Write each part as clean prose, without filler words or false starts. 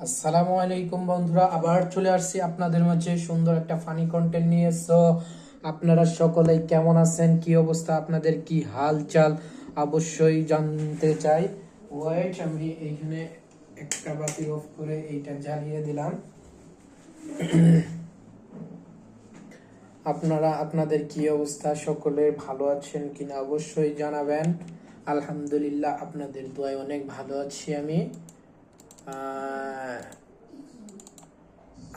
আসসালামু আলাইকুম বন্ধুরা, আবার চলে আসছি আপনাদের মাঝে সুন্দর একটা ফানি কন্টেন্ট নিয়ে। সো আপনারা সকলেই কেমন আছেন, কি অবস্থা, আপনাদের কি হাল চাল অবশ্যই জানতে চাই। ওয়েট, আমি এইখানে একটা বাতি অফ করে এইটা জ্বালিয়ে দিলাম। আপনারা আপনাদের কি অবস্থা, সকলে ভালো আছেন কিনা অবশ্যই জানাবেন। আলহামদুলিল্লাহ, আপনাদের দোয়ায় অনেক ভালো আছি আমি।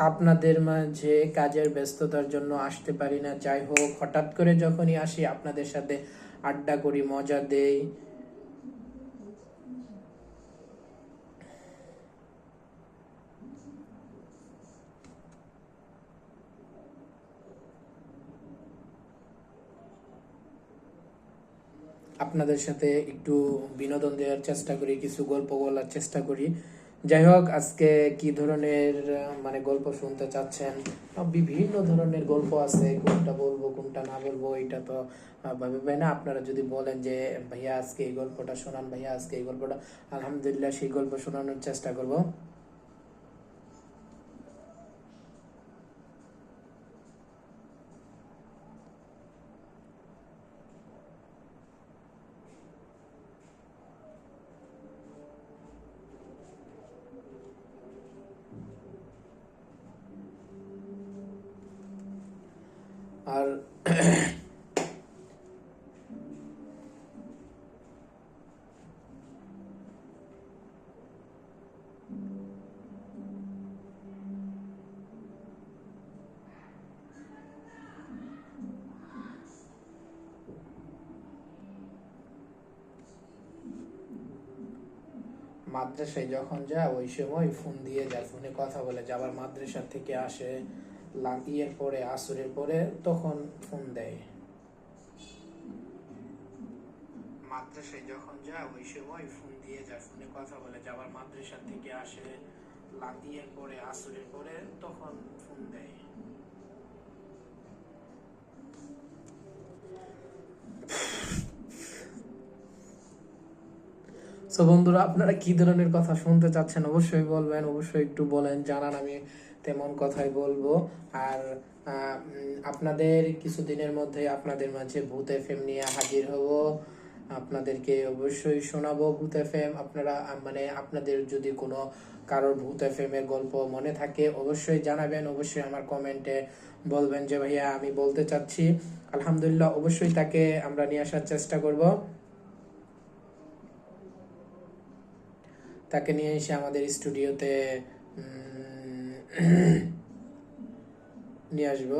আপনাদের মাঝে কাজের ব্যস্ততার জন্য আসতে পারি না। যাই হোক, হঠাৎ করে যখনই আসি আপনাদের সাথে আড্ডা করি, মজা দেই। আপনাদের সাথে একটু বিনোদন দেওয়ার চেষ্টা করি, কিছু গল্প বলার চেষ্টা করি। যাই হোক, আজকে কি ধরনের মানে গল্প শুনতে চাচ্ছেন? বিভিন্ন ধরনের গল্প আছে, কোনটা বলবো কোনটা না বলবো এটা তো ভাবে পাই না। আপনারা যদি বলেন যে ভাইয়া আজকে এই গল্পটা শোনান, ভাইয়া আজকে এই গল্পটা, আলহামদুলিল্লাহ সেই গল্প শোনানোর চেষ্টা করব। আর মাদ্রাসায় যখন যায় ওই সময় ফোন দিয়ে যায়, ফোনে কথা বলে যে আবার মাদ্রাসা থেকে আসে ইয়ের পরে, আসরের পরে, তখন ফোন দেয়। মাদ্রাসায় যখন যায় ওই সময় ফোন দিয়ে যায়, ফোনে কথা বলে যে আবার মাদ্রাসা থেকে আসে ইয়ের পরে, আসরের পরে, তখন ফোন দেয়। সো বন্ধুরা, আপনারা কি ধরনের কথা শুনতে চাচ্ছেন অবশ্যই বলবেন, অবশ্যই একটু বলেন, জানান, আমি তেমন কথাই বলবো। আর আপনাদের কিছুদিনের মধ্যে আপনাদের মাঝে ভূত এফএম নিয়ে হাজির হব। আপনাদেরকে অবশ্যই শোনাবো ভূত এফএম। আপনারা মানে আপনাদের যদি কোনো কারোর ভূত এফএম এর গল্প মনে থাকে অবশ্যই জানাবেন, অবশ্যই আমার কমেন্টে বলবেন যে ভাইয়া আমি বলতে চাচ্ছি। আলহামদুলিল্লাহ, অবশ্যই তাকে আমরা নিয়ে আসার চেষ্টা করব। তাকে নিয়ে এসে আমাদের স্টুডিওতে নিয়ে আসবো।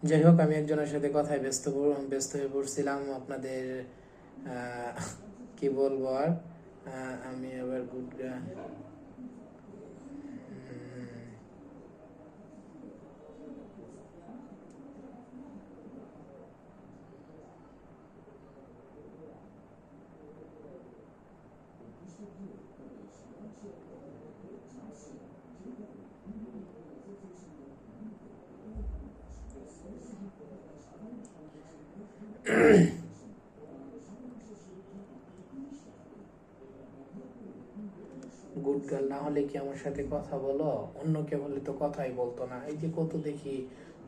যাই হোক, আমি একজনের সাথে কথায় ব্যস্ত হয়ে পড়ছিলাম। আপনাদের কি বলবো আর, আমি আবার গুড গুড গার্ল না হলে কি আমার সাথে কথা বলো? অন্য কে বললে তো কথাই বলতো না। এই যে কত দেখি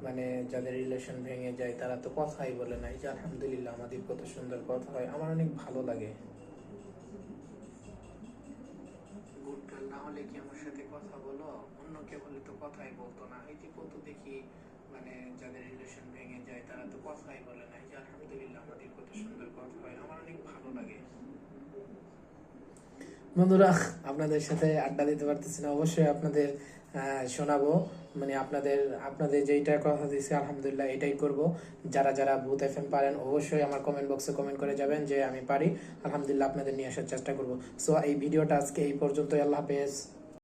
মানে যাদের রিলেশন ভেঙে যায় তারা তো কথাই বলে না। এই যে আলহামদুলিল্লাহ আমাদের কত সুন্দর কথা হয়, আমার অনেক ভালো লাগে। গুড গার্ল না হলে কি আমার সাথে কথা বলো? অন্য কে বললে তো কথাই বলতো না। এই যে কত দেখি মানে যাদের রিলেশন ভেঙে যায় তারা তো কথাই বলে না। এই যে আলহামদুলিল্লাহ আমাদের কত সুন্দর কথা হয়, আমার অনেক ভালো লাগে। বন্ধুরা, আপনাদের সাথে আড্ডা দিতে পারতেছি না, অবশ্যই আপনাদের শোনাবো। মানে আপনাদের আপনাদের যেইটা কথা দিয়েছে আলহামদুলিল্লাহ এটাই করব। যারা যারা ভূত এফএম পারেন অবশ্যই আমার কমেন্ট বক্সে কমেন্ট করে যাবেন যে আমি পারি। আলহামদুলিল্লাহ আপনাদের নিয়ে আসার চেষ্টা করব। সো এই ভিডিওটা আজকে এই পর্যন্তই। আল্লাহ হাফেজ।